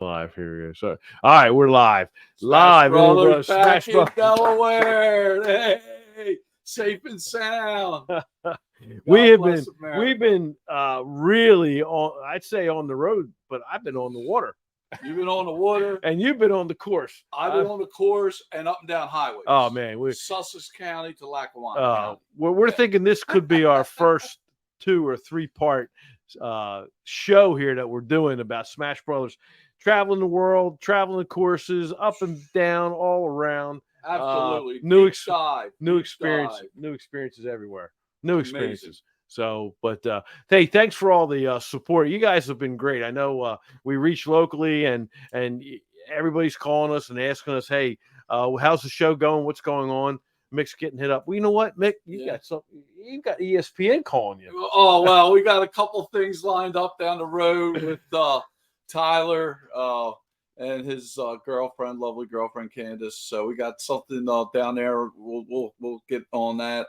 Live here. So, all right, we're live. Smash Live. Brothers Smash back in Brothers. Delaware. Hey, safe and sound. We've bless been really on, I'd say on the road, but I've been on the water. You've been on the water. And you've been on the course. I've been on the course and up and down highways. Oh, man. Sussex County to Lackawanna County. We're thinking this could be our first 2 or 3 part show here that we're doing about Smash Brothers. Traveling the world, traveling courses, up and down, all around. Absolutely. New experiences everywhere. New experiences. Amazing. So, but hey, thanks for all the support. You guys have been great. I know we reach locally, and everybody's calling us and asking us, hey, how's the show going? What's going on? Mick's getting hit up. Well, you know what, Mick? You got something. You got ESPN calling you. Oh well, we got a couple things lined up down the road with Tyler and his girlfriend, lovely girlfriend Candace. So we got something down there. We'll get on that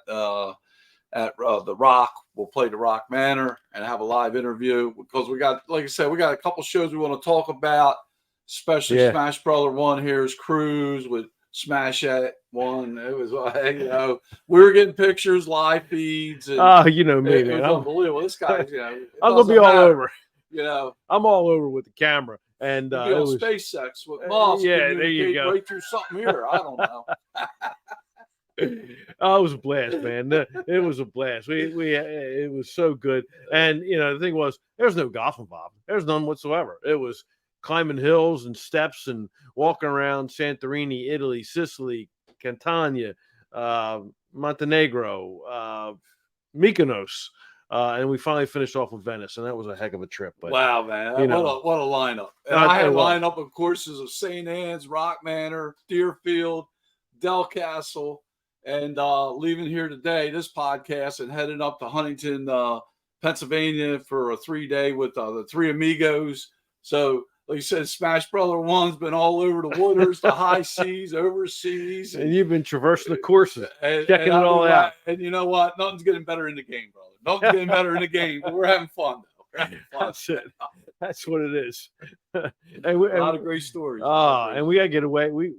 at the Rock. We'll play the Rock Manor and have a live interview because we got, like I said, we got a couple shows we want to talk about, especially Smash Brother One. Here's Cruise with Smash at One. It was we were getting pictures, live feeds. And you know me, man. It was unbelievable. This guy, I'm gonna be all over. I'm all over with the camera. And it was SpaceX with Moss. There you go. Right through something here. I don't know. Oh, it was a blast, man. It was a blast. It was so good. And the thing was, there's no golf involved. There's none whatsoever. It was climbing hills and steps and walking around Santorini, Italy, Sicily, Catania, Montenegro, Mykonos. And we finally finished off with Venice, and that was a heck of a trip. But, wow, man. What a lineup. And I had a lineup of courses of St. Anne's, Rock Manor, Deerfield, Del Castle, and leaving here today, this podcast, and heading up to Huntington, Pennsylvania for a 3-day with the Three Amigos. So, like you said, Smash Brother One's been all over the waters, the high seas, overseas. And you've been traversing the courses, checking it all out. And you know what? Nothing's getting better in the game, brother. Nothing's getting better in the game. But we're having fun, though. That's it. That's what it is. A lot of great stories. And we got to get away. We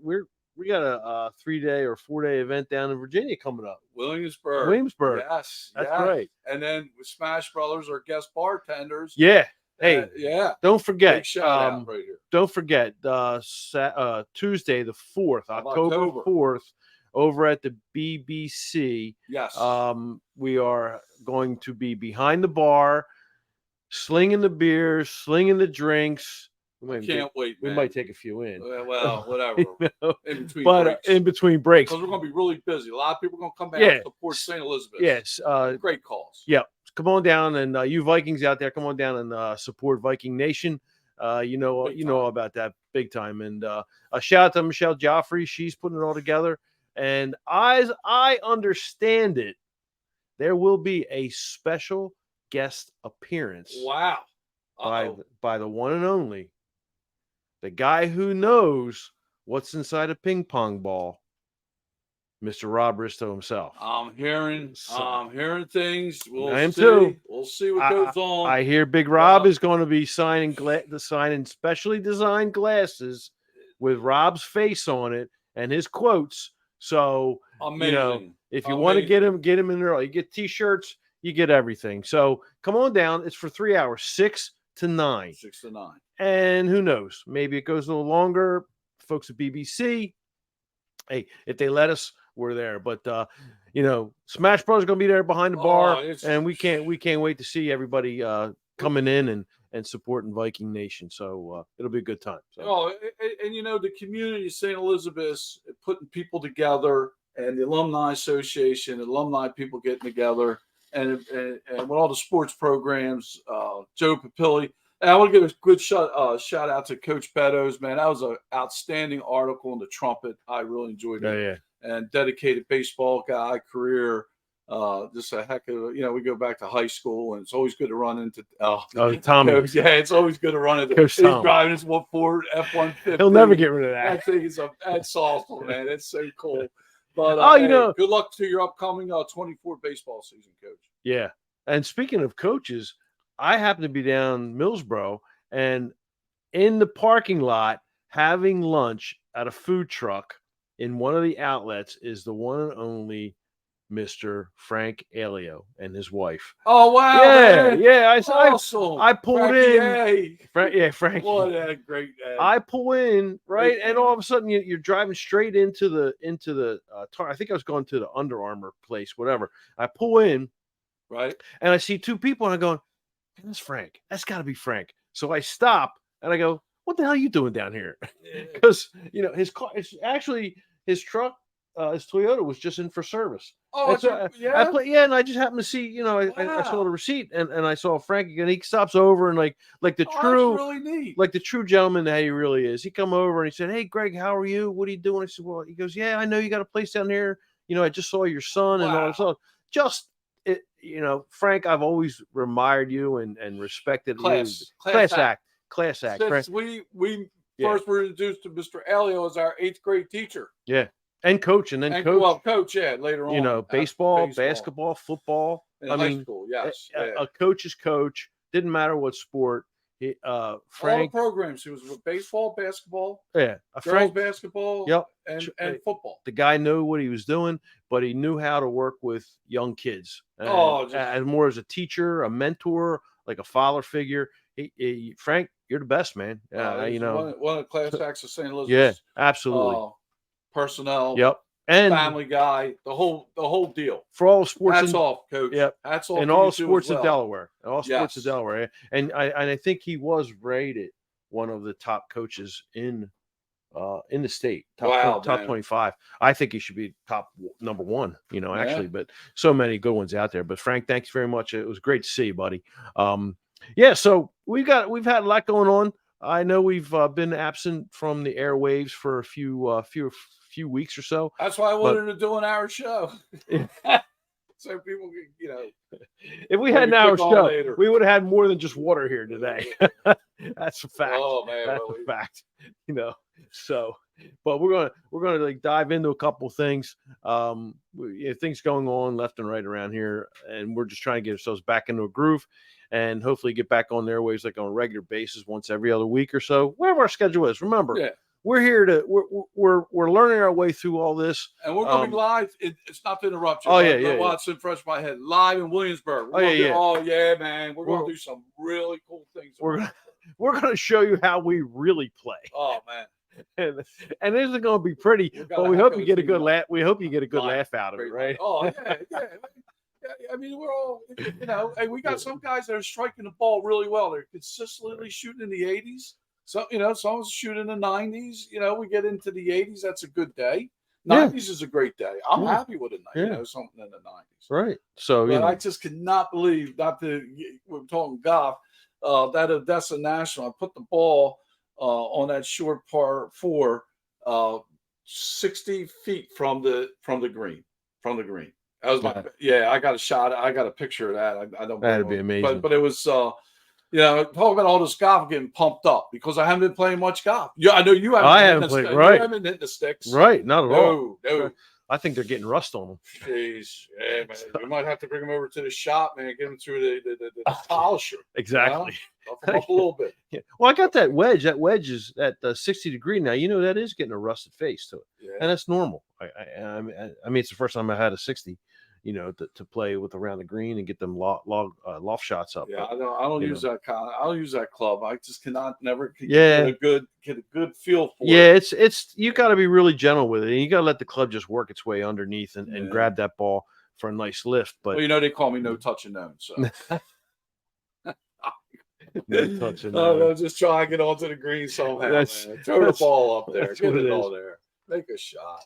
got a 3-day or 4-day event down in Virginia coming up. Williamsburg. Yes. That's right. And then Smash Brothers are guest bartenders. Yeah. Hey, don't forget. Big shout out right here. Don't forget Tuesday, the 4th, October 4th, over at the BBC. Yes. We are going to be behind the bar, slinging the beers, slinging the drinks. Can't wait. We might take a few in. Well, whatever. In between breaks. Because we're going to be really busy. A lot of people are going to come back to support St. Elizabeth. Yes. Great calls. Yeah. Come on down, and you Vikings out there, come on down and support Viking Nation. You know all about that big time. And a shout out to Michelle Joffrey. She's putting it all together. And as I understand it, there will be a special guest appearance. Wow. By the one and only, the guy who knows what's inside a ping pong ball, Mr. Rob Risto himself. I'm hearing things. I am too. We'll see what goes on. I hear Big Rob is going to be signing specially designed glasses with Rob's face on it and his quotes. So, amazing. If you want to get him in there. You get T-shirts, you get everything. So come on down. It's for 3 hours, 6 to 9. 6 to 9. And who knows? Maybe it goes a little longer. Folks at BBC, hey, if they let us, we're there. But Smash Bros is going to be there behind the bar, and we can't wait to see everybody coming in and supporting Viking Nation. So it'll be a good time. So. The community of St. Elizabeth putting people together, and the alumni association, alumni people getting together, and with all the sports programs, Joe Papilli. And I want to give a good shout out to Coach Beddoes, man. That was an outstanding article in the Trumpet. I really enjoyed it. Yeah. And dedicated baseball guy, career, just a heck of we go back to high school, and it's always good to run into Tommy. Coach, it's always good to run into Coach. He's driving his Ford F-150. He'll never get rid of that. I think that's awesome, man. It's so cool. But good luck to your upcoming 24 baseball season, Coach. Yeah. And speaking of coaches, I happen to be down Millsboro, and in the parking lot having lunch at a food truck in one of the outlets is the one and only Mr. Frank Alio and his wife. Oh wow, Yeah, man. yeah. Awesome. I pulled Frankie in. A. Frankie. What a great I pull in, right, great and name. all of a sudden you're driving straight into the I think I was going to the Under Armour place, whatever. I pull in, Right. and I see two people, and I go, "Man, that's Frank. That's got to be Frank." So I stop, and I go, "What the hell are you doing down here?" Because his car, it's actually his truck, his Toyota was just in for service. Oh, And it's so I yeah. play, yeah, and I just happened to see, I saw Wow. the receipt, and I saw Frank again. He stops over, and like the Oh, that's true really neat. like the true gentleman that he really is. He come over and he said, "Hey, Greg, how are you? What are you doing?" I said, "Well," he goes, "Yeah, I know you got a place down here. I just saw your son and all this Wow. stuff." Just it, Frank, I've always admired you and respected you. Class act. Class act, Frank. Since we Yeah, first were introduced to Mr. Elio as our 8th grade teacher yeah, and coach, and then and coach. coach, yeah, later on Baseball, baseball basketball, football. in I high mean, school. Yes, yeah. a coach is coach. Didn't matter what sport. All the Frank, programs. He was with baseball, basketball, yeah, girls Frank. basketball, Yep. and football. The guy knew what he was doing, but he knew how to work with young kids, Oh, just and more as a teacher, a mentor, like a father figure. Frank, you're the best, man. he's one of the class acts of St. Yeah, Elizabeth's absolutely. personnel, Yep. And family guy, the whole deal. for all sports, Hats off, coach. yep, Hats off in to all you too sports as of well. Delaware, Yes. and I think he was rated one of the top coaches in the state, Wow, top man. 25. I think he should be top number one, actually, Yeah. but so many good ones out there. But Frank, thanks very much. It was great to see you, buddy. Yeah, so we've had a lot going on. I know we've been absent from the airwaves for a few weeks or so. That's why I But wanted to do an hour show. So people can, if we they had an can hour click on show, later. we would have had more than just water here today. That's a fact. Oh man, That's well, a fact. So, but we're gonna like dive into a couple things. Things going on left and right around here, and we're just trying to get ourselves back into a groove, and hopefully get back on the airwaves like on a regular basis, once every other week or so, whatever our schedule is. Remember, yeah. we're here to we're learning our way through all this. And we're gonna be live. It's not to interrupt you. Oh yeah. While it's in fresh in my head, live in Williamsburg. Oh yeah. Oh yeah, man. We're gonna do some really cool things. We're gonna show you how we really play. Oh man. And this is going to be pretty, but we hope you get a good laugh. We hope you get a good laugh out of it, right? Oh yeah. I mean, we're all, and we got some guys that are striking the ball really well. They're consistently shooting in the 80s. So, someone's shooting in the 90s. We get into the 80s. That's a good day. 90s is a great day. I'm happy with it. Something in the 90s. Right. So, but I just cannot believe, we're talking golf, that Odessa National, I put the ball on that short par 4, 60 feet from the green. That was I got a shot. I got a picture of that. I don't. That'd be amazing. But it was, talking about all this golf getting pumped up because I haven't been playing much golf. Yeah, I know you haven't. I haven't played. Right. You haven't hit the sticks. Right. Not at all. No. I think they're getting rust on them. Jeez, yeah, man. We might have to bring them over to the shop, man. Get them through the polisher. Exactly. Buff them up a little bit. Yeah. Well, I got that wedge. That wedge is at 60 degree now. That is getting a rusted face to it, and that's normal. I mean, it's the first time I had a 60. To play with around the green and get them loft shots up. Yeah, I don't use that kind. I'll use that club. I just never get a good feel for it. Yeah, it's you got to be really gentle with it, and you got to let the club just work its way underneath and grab that ball for a nice lift. But they call me no touching known. So no touching. No, just try and get onto the green somehow. Man. Throw the ball up there. Get it all there. Make a shot.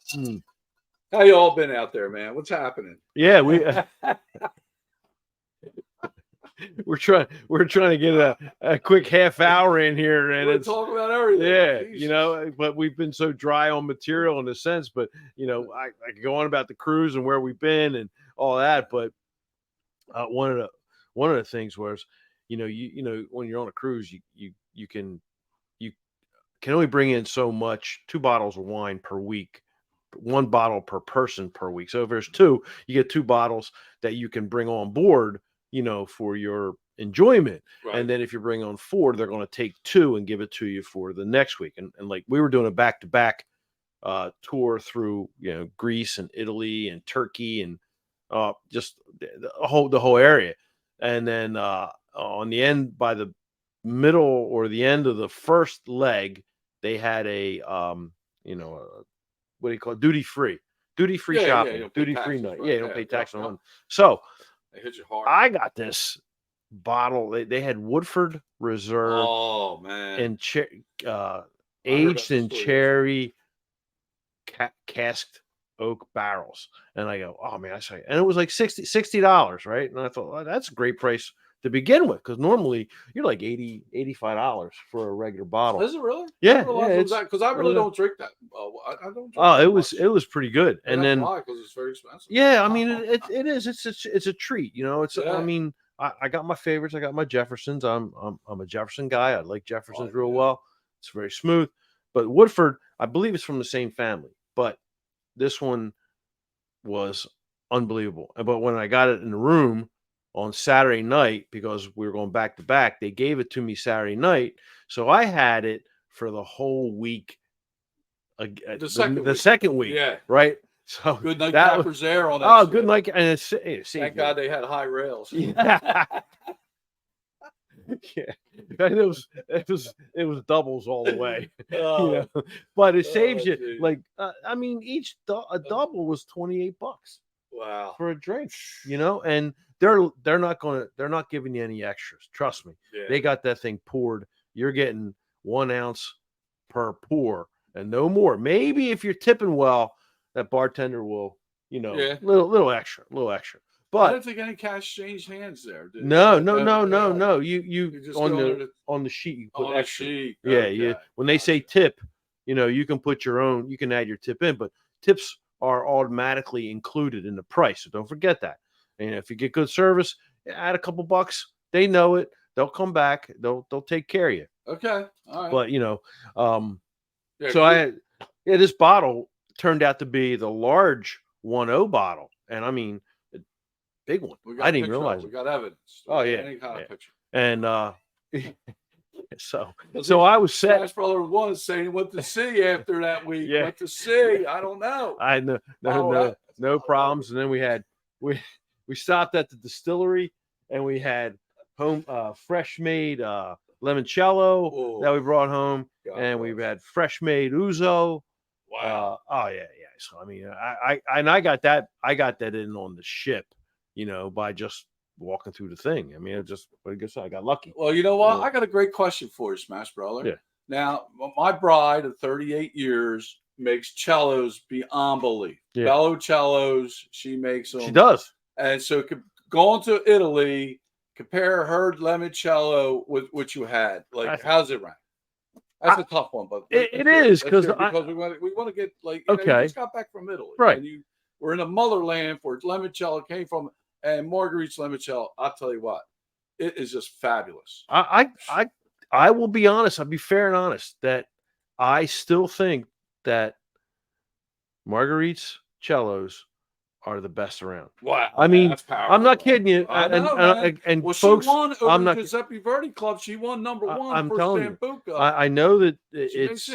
How you all been out there, man? What's happening? Yeah, we're trying to get a quick half hour in here, and it's talking about everything. Yeah, but we've been so dry on material in a sense. But I could go on about the cruise and where we've been and all that. But one of the things was, when you're on a cruise, you can only bring in so much, 2 bottles of wine per week. 1 bottle per person per week. So if there's 2, you get 2 bottles that you can bring on board, for your enjoyment. Right. And then if you bring on 4, they're going to take 2 and give it to you for the next week. And like we were doing a back-to-back tour through Greece and Italy and Turkey and just the whole area. And then on the end, by the middle or the end of the first leg, they had a what do you call it? Duty free Yeah, shopping, you don't pay duty free taxes, night. right? Yeah, you don't Yeah, pay tax yep, on yep. it. So They hit you hard. I got this bottle. They had Woodford Reserve Oh man, aged in story. cherry casked oak barrels. And I go, oh man, I say, and it was like $60, right? And I thought, well, that's a great price to begin with, because normally you're like $85 for a regular bottle. Is it really? Yeah, because I really don't drink that. I don't drink oh, that it was pretty good. And And then why? Because it's very expensive. yeah, I mean it is. It's a treat, It's I Yeah. mean I got my favorites. I got my Jeffersons. I'm a Jefferson guy. I like Jeffersons real well. It's very smooth. But Woodford, I believe it's from the same family. But this one was unbelievable. But when I got it in the room on Saturday night, because we were going back to back, they gave it to me Saturday night. So I had it for the whole week. The second week, yeah, right. So good night cappers there on that. Oh, good night, and thank God they had high rails. Yeah. Yeah, and it was doubles all the way. But it saves you. Geez. Like I mean, a double was $28 Wow for a drink. And they're not giving you any extras. Trust me. Yeah. They got that thing poured. You're getting 1 ounce per pour and no more. Maybe if you're tipping well, that bartender will, little extra. But I didn't think any cash changed hands there. No. You just on the sheet you put on extra. A sheet. Yeah, Okay. when they say tip, you can put your own. You can add your tip in, but tips are automatically included in the price. So don't forget that. And if you get good service, add a couple bucks. They know it. They'll come back. They'll take care of you. Okay. All right. But so this bottle turned out to be the large 1.0 bottle, and I mean, a big one. I didn't even realize we got evidence. Oh yeah, any kind of picture. And so I was set. Smash Brother was saying what to see after that week. Yeah. What to see? I don't know. I know, no problems. And then we stopped at the distillery, and we had home fresh made limoncello that we brought home, and we've had fresh made ouzo. Wow. Oh yeah. So I mean, I got that in on the ship, by just walking through the thing. I mean, I guess I got lucky. Well, you know what? I got a great question for you, Smash Brother. Yeah. Now, my bride of 38 years makes cellos beyond belief. Yeah. Bello cellos, she makes them. She does. And so going to Italy, compare her limoncello with what you had. Like, how's it rank? That's a tough one, but it is because we want to get you just got back from Italy, right? And we're in a motherland where limoncello came from, and Marguerite's limoncello. I'll tell you what, it is just fabulous. I will be honest. I'll be fair and honest that I still think that Marguerite's cellos are the best around. Wow. I mean, that's powerful. I'm not kidding you. And well, folks, she won over I'm not, Giuseppe Verdi Club. She won number one I'm for telling Sambuca. you. I know that it was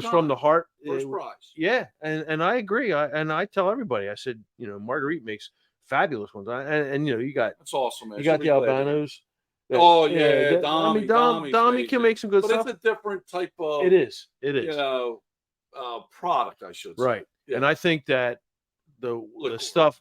time. from the heart. First prize. Yeah, and I agree. I tell everybody. I said, Marguerite makes fabulous ones. And you got that's awesome, man. You got the Albanos. Dami can make some good but stuff. But it's a different type of. It is. Product, I should say. Right. Yeah. And I think that the stuff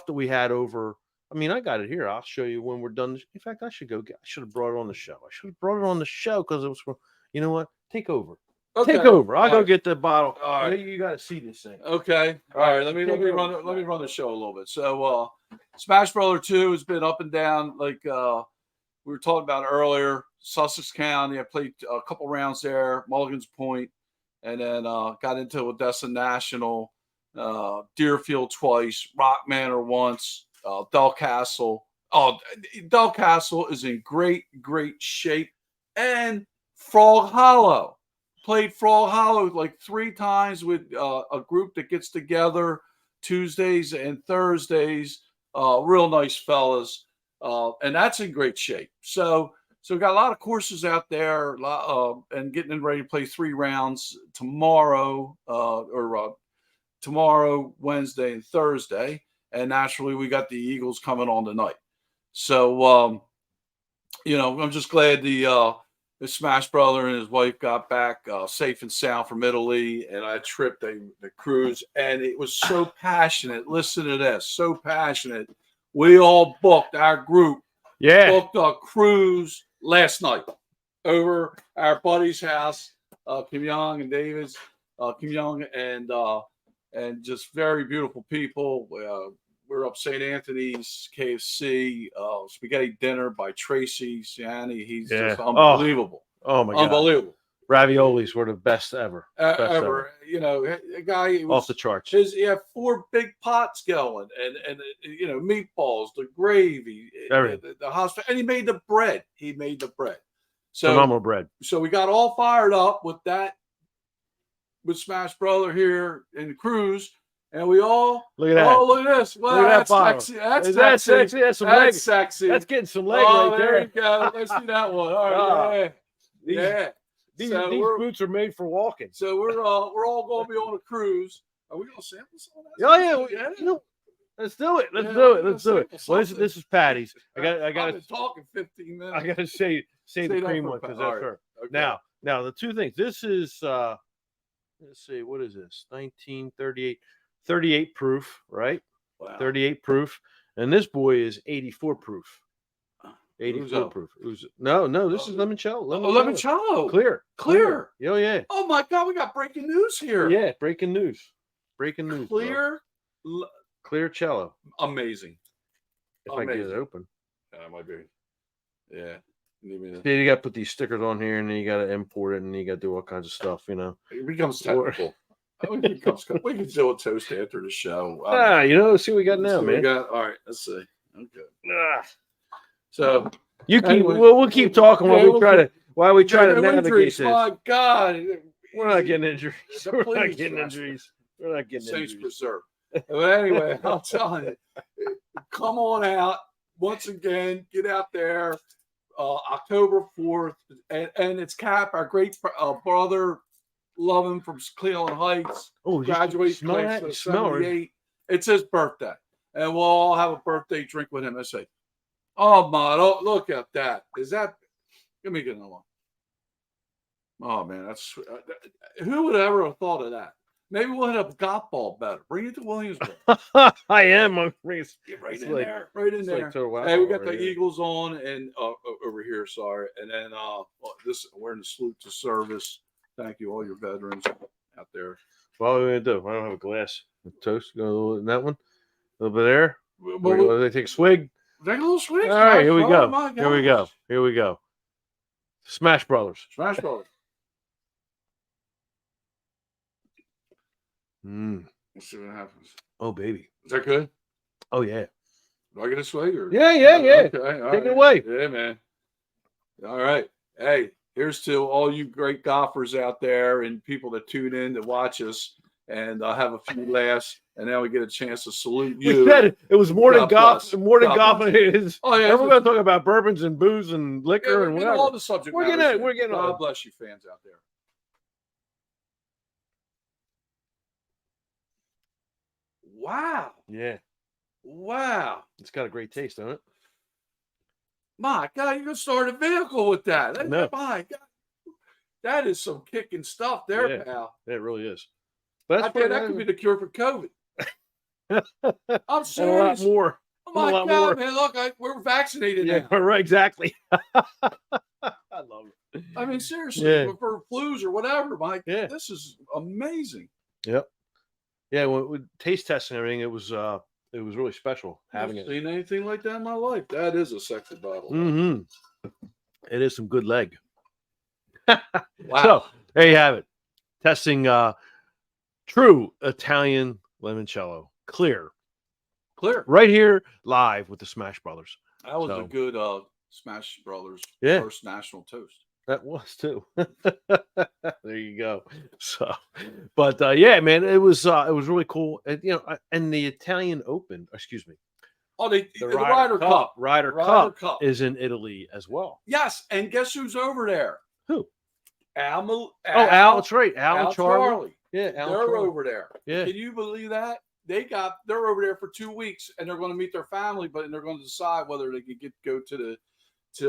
that we had over. I mean, I got it here. I'll show you when we're done. In fact, I should have brought it on the show. I should have brought it on the show because it was from. You know what? Take over. Okay. Take over. I'll go get the bottle. All right. You got to see this thing. Okay. All right. Let me run the show a little bit. So, Smash Brother 2 has been up and down. Like we were talking about earlier, Sussex County. I played a couple rounds there, Mulligan's Point, and then got into Odessa National, Deerfield twice, Rock Manor once, Del Castle. Oh, Del Castle is in great shape, and Frog Hollow. Played Frog Hollow like 3 times with a group that gets together Tuesdays and Thursdays. Real nice fellas. and that's in great shape. So we got a lot of courses out there, and getting ready to play 3 rounds tomorrow, tomorrow, Wednesday, and Thursday. And naturally, we got the Eagles coming on tonight. So, I'm just glad the Smash Brother and his wife got back safe and sound from Italy, and I tripped the cruise, and it was so passionate. Listen to this, so passionate. We all booked our group. Yeah. Booked a cruise last night over our buddy's house, Kim Young and David's, Kim Young and just very beautiful people. We're up St. Anthony's, KFC, spaghetti dinner by Tracy Siani. He's just unbelievable. Oh my God. Unbelievable. Raviolis were the best ever. Ever. A guy off the charts. He had 4 big pots going, and meatballs, the gravy, the hospital, and he made the bread. So phenomenal bread. So we got all fired up with that, with Smash Brother here in the cruise, and we all look at that. Oh, look at this! Well, look at that's that sexy. That's sexy. That's some leg. Sexy. That's getting some leg right there. There you go. Let's see that one. All right. These boots are made for walking. So we're all going to be on a cruise. Are we going to sample some of that? Oh yeah. Let's do it. Let's do it. Well, this is Patty's. I got. I've been talking 15 minutes. I got to say the cream one because that's her. Okay. Now the 2 things. This is let's see, what is this? 38 proof, right? Wow. 38 proof, and this boy is 84 proof. 84 proof. No, this is limoncello. Limoncello. Clear. Oh yeah. Oh my God, we got breaking news here. Yeah, breaking news. Clear cello. Amazing. If I get it open. That might be. Yeah. You got to put these stickers on here, and then you got to import it, and you got to do all kinds of stuff. It becomes technical. We can do a toast after the show. Let's see what we got now, man. All right, let's see. Okay. So you keep. We'll keep talking while we try to navigate injuries. this. My God, we're not getting injuries. We're not getting Saints injuries. preserve. But anyway, I'm telling you, come on out once again. Get out there, October 4th, and it's Cap, our great brother. Love him from Cleveland Heights. Oh, graduated class of 78. It's his birthday, and we'll all have a birthday drink with him. I say, oh my, look at that! Is that? Let me get another one. Oh man, that's who would ever have thought of that? Maybe we'll hit up golf ball better. Bring it to Williamsburg. I am. I'm right in there. Right in there. Hey, we got the Eagles on and over here. Sorry, and then we're in the salute to service. Thank you, all your veterans out there. What are we gonna do? I don't have a glass. Toast. Go a little in that one. A little bit there. They take a swig. Take a little swig. All right, here we go. Here we go. Smash Brothers. Smash Brothers. Let's see what happens. Oh, baby. Is that good? Oh, yeah. Do I get a swig? Or? Yeah. Okay, take it away. Yeah, man. All right. Hey, here's to all you great golfers out there and people that tune in to watch us and have a few laughs. And now we get a chance to salute you. We said it was more than golf. More than golf. Oh, yeah. We're going to talk about bourbons and booze and liquor and whatever. All the subject we're getting God bless you, fans out there. Wow. Yeah. Wow. It's got a great taste, doesn't it? My God, you can start a vehicle with that. No. My God. That is some kicking stuff there, pal. It really is. But I bet that could be the cure for COVID. I'm serious. And a lot more. Oh my God, man! Look, we're vaccinated now. Right, exactly. I love it. I mean, seriously, for flus or whatever, Mike. Yeah. This is amazing. Yep. Yeah, with taste testing and everything, it was really special having it. Seen anything like that in my life? That is a sexy bottle. Mm-hmm. It is some good leg. Wow. So there you have it. Testing true Italian limoncello. Clear. Right here, live with the Smash Brothers. That was a good Smash Brothers first national toast. That was too. There you go. So, but yeah, man, it was really cool. And, and the Italian Open, excuse me, Oh, the The Ryder Cup. Ryder Ryder Cup Cup. is in Italy as well. Yes, and guess who's over there? Who? Al. Al. That's right. Al and Charlie. Charlie. Yeah, Al They're and Charlie. over there. Yeah. Can you believe that? They're over there for 2 weeks, and they're going to meet their family, but they're going to decide whether they could go to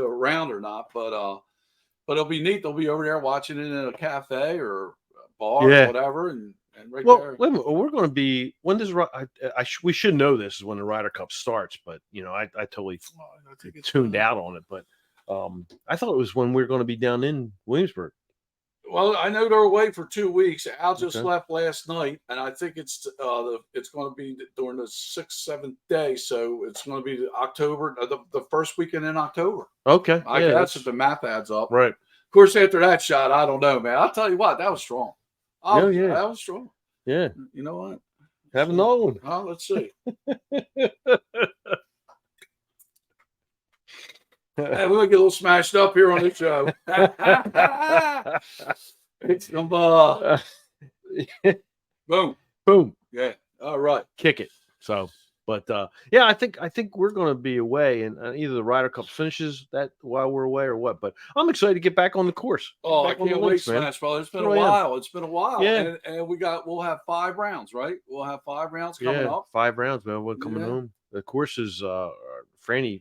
a round or not. But it'll be neat. They'll be over there watching it in a cafe or a bar or whatever, and right there. Wait a minute. We're going to be when does we should know this is when the Ryder Cup starts, but I totally tuned out on it. But I thought it was when we were going to be down in Williamsburg. Well, I know they're away for 2 weeks. Al just left last night, and I think it's going to be during the 6th, 7th day. So it's going to be October, the first weekend in October. Okay, I guess if the math adds up. Right. Of course, after that shot, I don't know, man. I'll tell you what, that was strong. That was strong. Yeah. You know what? Haven't known. Oh, let's see. Hey, we're gonna get a little smashed up here on the show. It's boom, boom. Yeah. All right. Kick it. So, but yeah, I think we're going to be away, and either the Ryder Cup finishes that while we're away or what. But I'm excited to get back on the course. Oh, I can't wait, Smash Brother. It's been a while. It's been a while. Yeah. And we'll have 5 rounds, right? We'll have 5 rounds coming up. 5 rounds, man. We're coming home. The course is Franny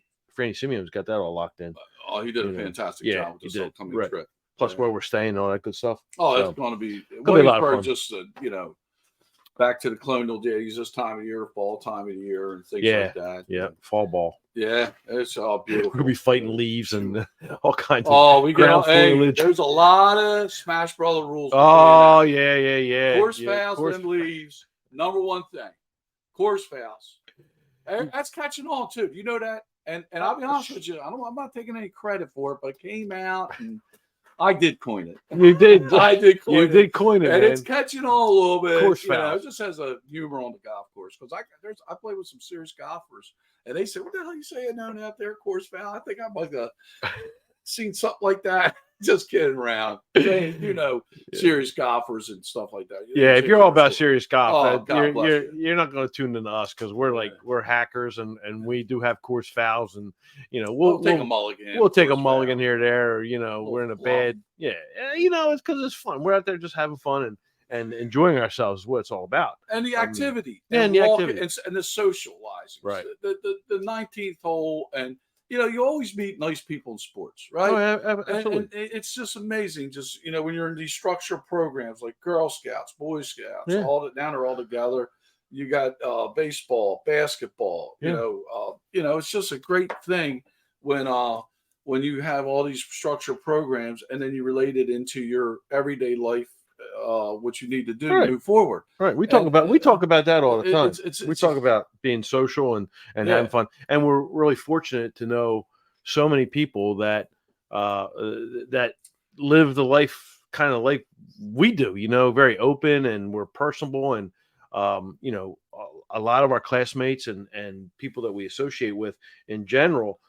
Simeon's got that all locked in. Oh, he did a fantastic job with this upcoming trip. Plus where we're staying and all that good stuff. Oh, it's going to be a lot of fun. Just back to the colonial days, this time of year, fall time of year, and things like that. Yeah, fall ball. Yeah, it's all beautiful. We'll be fighting leaves and all kinds of. Oh, we get there's a lot of Smash Brother rules. Oh yeah. Course fouls and leaves. Number one thing, course fouls. That's catching on too. You know that. And I'll be honest with you, I'm not taking any credit for it, but it came out and I did coin it. You did. I did coin it. You did coin it, and man. It's catching on a little bit. Course fouls. It just has a humor on the golf course because I play with some serious golfers, and they say, "What the hell are you saying down out there, course foul?" I think I'm like seen something like that. Just kidding around. Serious golfers and stuff like that. If you're all about serious golf, you're not going to tune into us because we're hackers and we do have course fouls and we'll take a mulligan. We'll take a mulligan here or there. Or, we're in a bad it's because it's fun. We're out there just having fun and enjoying ourselves is what it's all about. And the activity. And the activity. And the socializing. Right. The 19th hole and. You always meet nice people in sports, right? Oh, yeah, absolutely. And it's just amazing. Just, when you're in these structured programs like Girl Scouts, Boy Scouts, now they're all together. You got baseball, basketball, it's just a great thing when you have all these structured programs and then you relate it into your everyday life. What you need to do to move forward. Right. We talk about that all the time. We talk about being social and having fun. And we're really fortunate to know so many people that that live the life kind of like we do, very open and we're personable and a lot of our classmates and people that we associate with in general,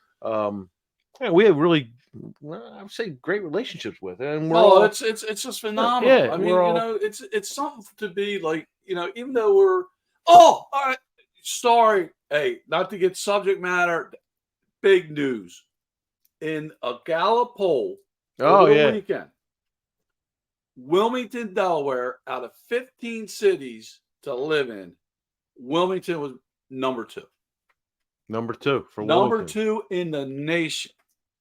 we have really I would say great relationships with, and it's just phenomenal. Yeah, I mean, it's something to be like, even though we're all right. Sorry, hey, not to get subject matter. Big news in a Gallup poll over the weekend. Wilmington, Delaware, out of 15 cities to live in, Wilmington was number 2. Number 2 for number 2 in the nation.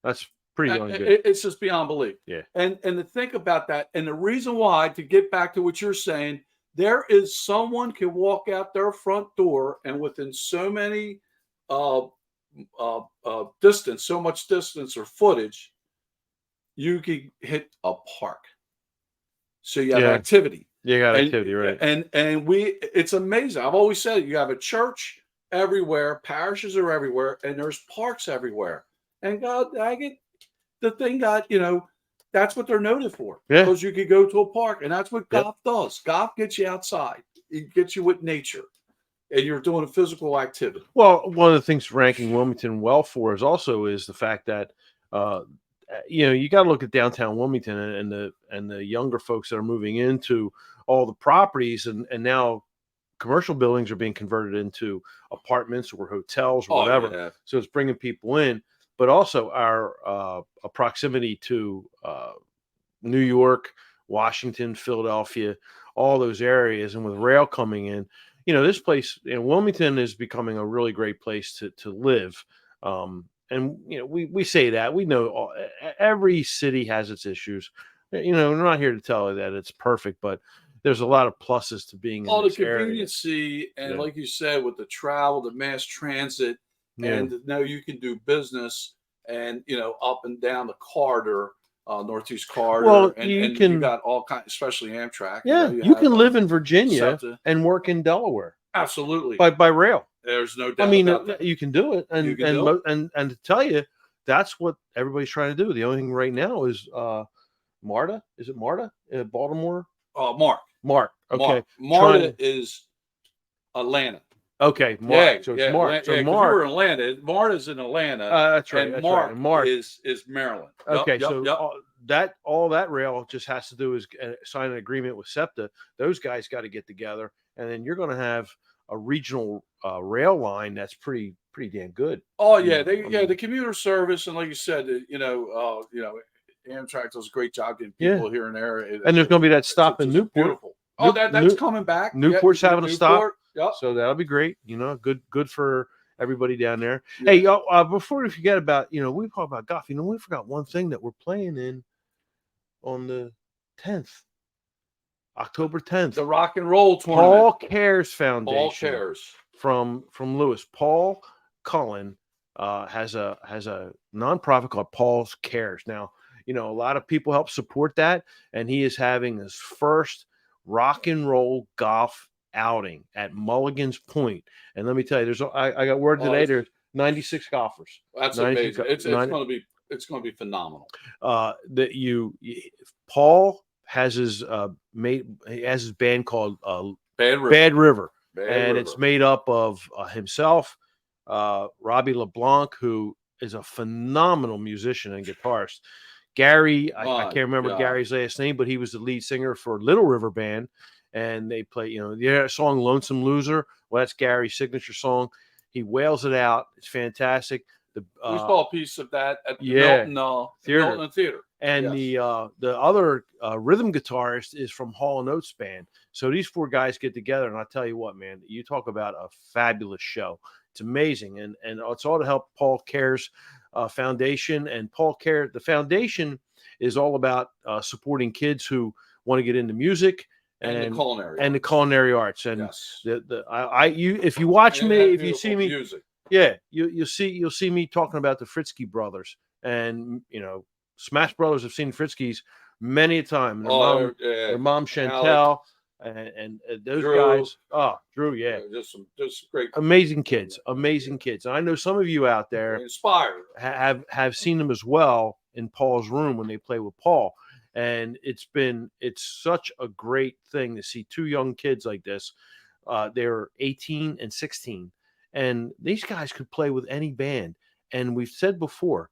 That's pretty darn good. It's just beyond belief. Yeah. And to think about that, and the reason why, to get back to what you're saying, there is someone can walk out their front door and within so many distance, so much distance or footage, you could hit a park. So you have activity. You got activity, right? And it's amazing. I've always said you have a church everywhere, parishes are everywhere, and there's parks everywhere. And God dang it, the thing got, that's what they're noted for. Yeah. Because you could go to a park, and that's what golf does. Golf gets you outside. It gets you with nature. And you're doing a physical activity. Well, one of the things ranking Wilmington well for is the fact that you got to look at downtown Wilmington and the younger folks that are moving into all the properties and now commercial buildings are being converted into apartments or hotels or Oh, whatever. yeah. So it's bringing people in, but also our a proximity to New York, Washington, Philadelphia, all those areas, and with rail coming in, this place in Wilmington is becoming a really great place to live. And we say that we know every city has its issues. We're not here to tell you that it's perfect, but there's a lot of pluses to being in All the this area. conveniency and Yeah. like you said, with the travel, the mass transit, Yeah. and now you can do business and up and down the corridor, Northeast corridor, Well, and you you can, got all kinds, especially Amtrak. yeah, You you have can live in Virginia SEPTA. and work in Delaware Absolutely, by rail. there's no I doubt mean, about that. you can do it, You and can and do it. and to tell you, that's what everybody's trying to do. The only thing right now is Marta. Is it Marta? Baltimore. Mark, Mark. Okay. Marta is Atlanta. Okay. Yeah, Mark. So it's yeah, Mark. So because you were Mark. in Atlanta. Marta's in Atlanta, That's right. and That's right. Mark And Mark. is Maryland. Okay. Yep, So yep. all that rail just has to do is sign an agreement with SEPTA. Those guys got to get together, and then you're going to have a regional rail line that's pretty damn good. Oh yeah, the commuter service, and like you said, Amtrak does a great job getting people here and there. And there's going to be that stop in Newport. Beautiful. Oh, that's coming back. Newport's having a stop. Yep. So that'll be great. Good for everybody down there. Yeah. Hey, before we forget about, we talk about golf. We forgot one thing that we're playing in on the 10th, October 10th. The rock and roll tournament. Paul Cares Foundation. Paul Cares from Lewis. Paul Cullen has a nonprofit called Paul's Cares. Now, a lot of people help support that, and he is having his first rock and roll golf outing at Mulligan's Point. And let me tell you, I got word today. There's 96 golfers. That's amazing. It's going to be phenomenal. Paul has his he has his band called Bad River. It's made up of himself, Robbie LeBlanc, who is a phenomenal musician and guitarist. Gary, I can't remember Gary's last name, but he was the lead singer for Little River Band, and they play, the song "Lonesome Loser." Well, that's Gary's signature song. He wails it out. It's fantastic. We saw a piece of that at the Milton Theater. And the other rhythm guitarist is from Hall & Oates band. So these four guys get together, and I'll tell you what, man, you talk about a fabulous show. It's amazing, and it's all to help Paul Cares Foundation. And the foundation is all about supporting kids who want to get into music and the culinary arts. And yes. If you watch me, if you see me, music. Yeah, you'll see me talking about the Fritzky brothers, and Smash Brothers have seen Fritzky's many a time. Their mom Chantel, and those Drew. guys. Oh, Drew, yeah, just great, amazing kids. And I know some of you out there inspired have seen them as well in Paul's room when they play with Paul, and it's such a great thing to see two young kids like this. They're 18 and 16. And these guys could play with any band. And we've said before,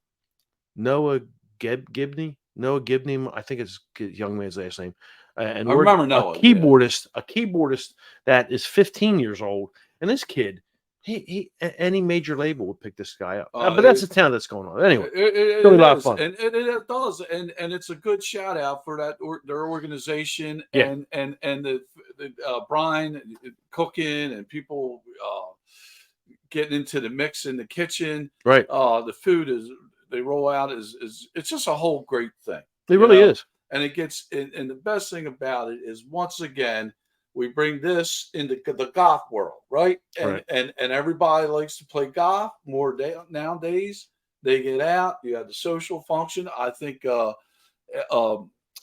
Noah Gibney, I think it's young man's last name. And I remember Noah, a keyboardist that is 15 years old. And this kid, he any major label would pick this guy up. But that's the town that's going on. Anyway, it's going to be a lot of fun. And it does. And it's a good shout out for their organization and the Brian cooking and people getting into the mix in the kitchen. Right. The food they roll out is it's just a whole great thing. It really is. And it gets, and the best thing about it is, once again, we bring this into the golf world, right? And everybody likes to play golf more nowadays. They get out. You have the social function. I think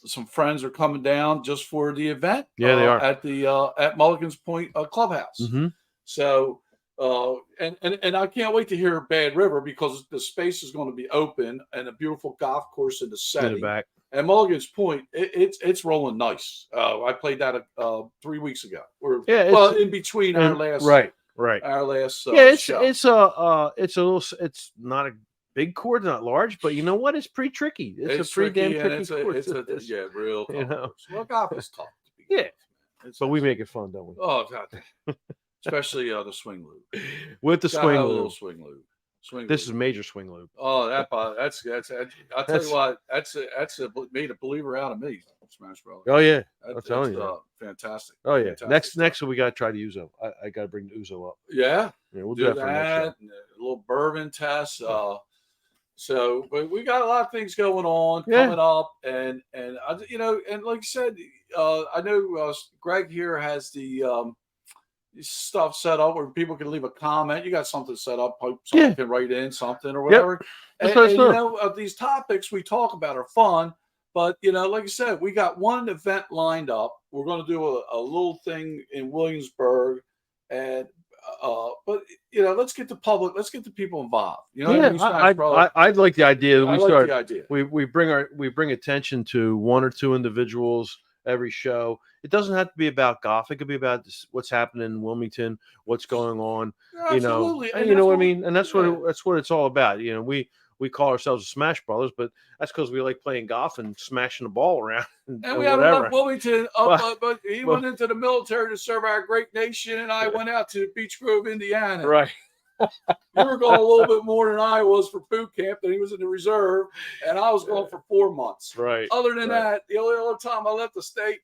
some friends are coming down just for the event. Yeah, they are at Mulligan's Point Clubhouse. Mm-hmm. So. And I can't wait to hear Bad River, because the space is going to be open and a beautiful golf course in the setting. In the back. And Mulligan's Point, it's rolling nice. I played that 3 weeks ago. In between our last our last show. It's not a big court, not large, but you know what? It's pretty tricky. It's a pretty damn tricky court. Real tough. Well, golf is tough. Yeah. But we make it fun, don't we? Oh, God. Especially the swing lube. With the Gotta swing have a lube. little swing lube. This is major swing lube. Oh, that's I'll tell you what, that's made a believer out of me, Smash Brothers. Oh yeah, I'm telling you. Fantastic. Oh yeah. Fantastic Next we gotta try the Uzo. I gotta bring the Uzo up. Yeah, we'll do that for next show. And a little bourbon test. So, but we got a lot of things going on coming up, and and like you said, I know Greg here has the stuff set up where people can leave a comment. You got something set up, someone can write in something or whatever. Yep. And these topics we talk about are fun, but like I said, we got one event lined up. We're going to do a little thing in Williamsburg, and but let's get the people involved. I'd like the idea that the idea. We bring attention to one or two individuals every show. It doesn't have to be about golf. It could be about what's happening in Wilmington, what's going on. Absolutely. And you know what I mean. And that's what it's all about. We call ourselves the Smash Brothers, but that's because we like playing golf and smashing the ball around. And we haven't left Wilmington up, but he went into the military to serve our great nation, and I went out to Beech Grove, Indiana. Right. You were going a little bit more than I was for boot camp, and he was in the reserve, and I was going for 4 months. Right. Other than that, the only other time I left the state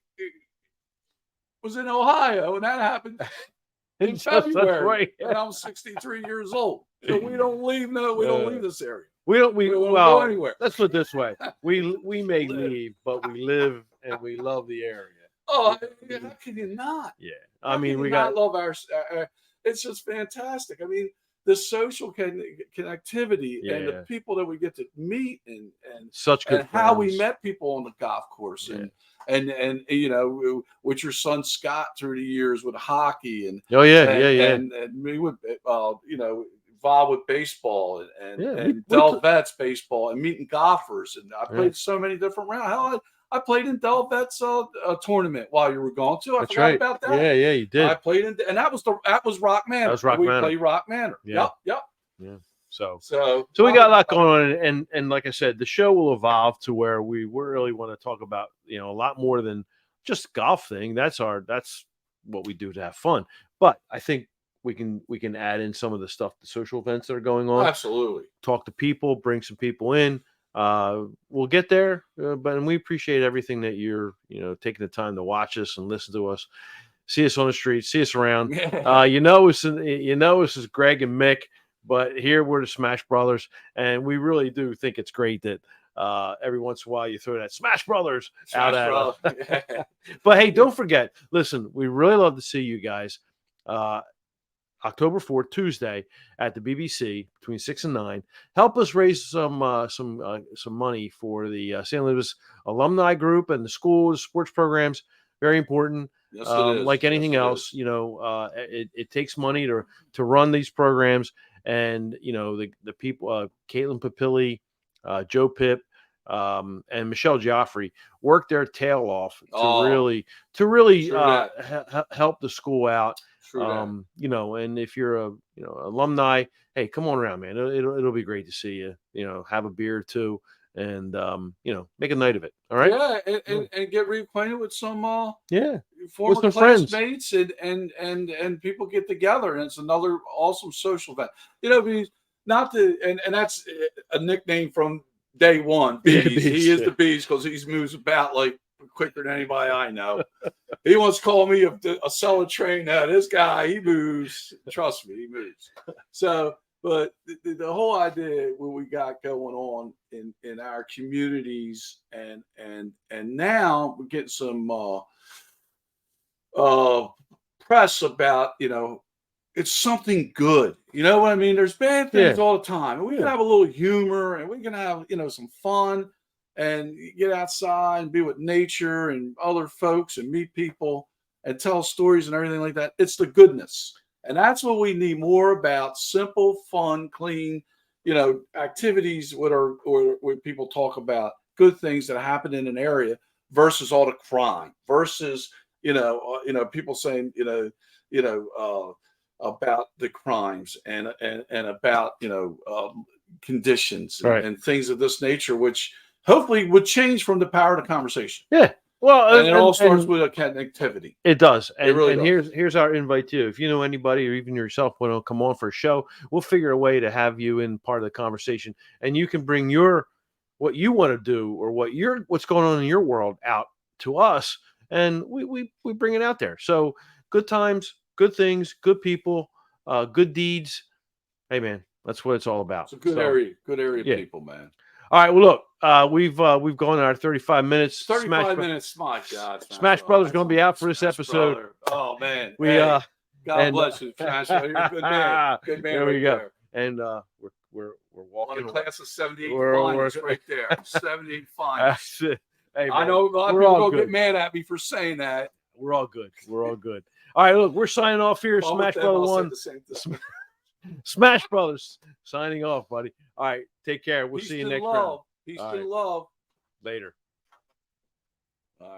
was in Ohio, and that happened in February. Right. And I'm 63 years old, so we don't leave. We don't leave this area. We don't go anywhere. Let's put it this way: we may leave, but we live and we love the area. Oh, how can you not? Yeah, I mean, we got love our. It's just fantastic. I mean, the social connectivity and the people that we get to meet and such good and how we met people on the golf course and with your son Scott through the years with hockey and me with involved with baseball and Del Vet's baseball and meeting golfers, and I played so many different rounds. Hell, I played in Del Vet's tournament while you were gone too. I forgot about that. Yeah, you did. I played in, and that was Rock Manor. That was Rock Manor. We played Rock Manor. Yep. Yeah. So we got a lot going on, and like I said, the show will evolve to where we really want to talk about a lot more than just golf thing. That's what we do to have fun. But I think we can add in some of the stuff, the social events that are going on. Absolutely. Talk to people, bring some people in. We'll get there, but we appreciate everything that you're taking the time to watch us and listen to us, see us on the street, see us around. This is Greg and Mick, but here we're the Smash Brothers, and we really do think it's great that every once in a while you throw that Smash Brothers out at us. But hey, don't forget, listen, we really love to see you guys. October 4th, Tuesday, at the BBC between 6 and 9. Help us raise some money for the St. Louis alumni group and the schools, sports programs. Very important. Yes, it is. Like anything else, it takes money to run these programs. And the people, Caitlin Papilli, Joe Pip, and Michelle Joffrey work their tail off to really help the school out. And if you're a alumni, hey, come on around, man. It'll be great to see you. Have a beer or two, and make a night of it. All right. Yeah, and get reacquainted with some former some classmates and people get together, and it's another awesome social event. And that's a nickname from day one. Beeze. He is the Beeze because he moves about like quicker than anybody I know. He once called me a cellar train. This guy, he moves. Trust me, he moves. So, but the whole idea what we got going on in our communities, and now we're getting some press about it's something good. You know what I mean? There's bad things all the time, and we can have a little humor, and we can have some fun. And get outside and be with nature and other folks and meet people and tell stories and everything like that. It's the goodness. And that's what we need more about: simple, fun, clean, activities where people talk about good things that happen in an area versus all the crime, versus, people saying, about the crimes and about, conditions and things of this nature, which hopefully would change from the power of the conversation. Yeah. Well, And it all starts with a connectivity. It does. And, really does. here's our invite too. If you know anybody or even yourself want to come on for a show, we'll figure a way to have you in part of the conversation, and you can bring what you want to do or what's going on in your world out to us, and we bring it out there. So good times, good things, good people, good deeds. Hey man, that's what it's all about. It's a good area yeah. people, man. All right, well look, we've gone our 35 minutes. 35 minutes, my God. Smash Brothers going to be out for this episode. Brother. Oh man, we God bless you, Smash. You're a good man. Good man. There we right go. There. And we're walking. On a class of 78 we're finalists right there. 78 finalists. Hey, man, I know a lot of people gonna get mad at me for saying that. We're all good. We're all good. All right, look, we're signing off here. Smash Brothers 1. Smash Brothers signing off, buddy. All right, take care. We'll see you next round. Peace and love. Later.